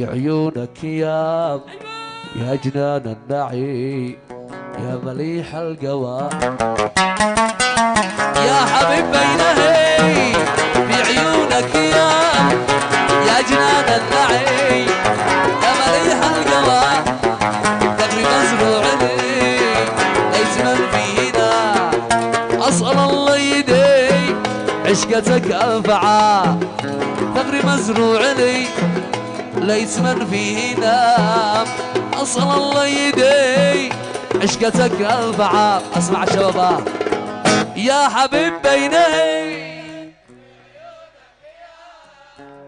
في عيونك يا جنان النعي يا مليح القوى يا حبيب بينهي في عيونك يا جنان النعي يا مليح القوى ثغري مزروع لي ليس من فينا أسأل الله يدي عشقتك أنفعا ثغري مزروع لي ليس من فيه نام أسأل الله يدي عشقتك أنفعا أسمع شبابا يا حبيب بيني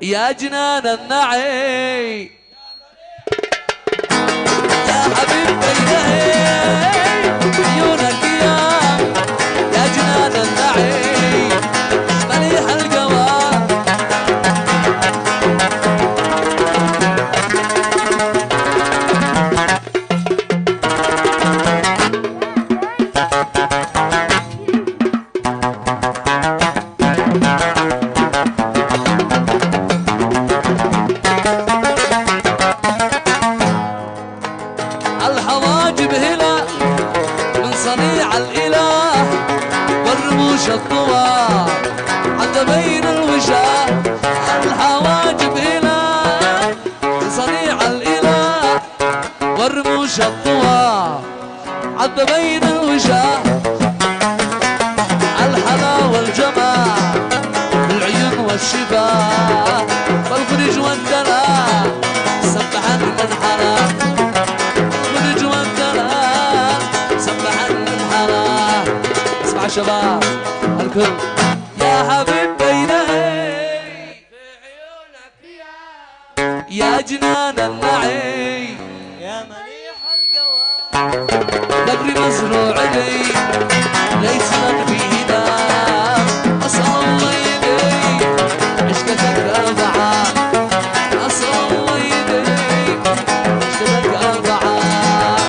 يا جنان النعي يا حبيب بيني عيونك يا جنان النعي مليح القوى الحواجب هلا من صنيع الإله والرموش الطوى عند بين الوشاة الحواجب هلا من صنيع الإله والرموش الطوى عند بين الوشاة الحلا والجمال العيون والشفاه والخرج والدلال سبحان من حلا شباب الكل يا حبيب بينهي في عيونك يا جنان النعي يا مليح القوى ثغري مزروع لي ليس من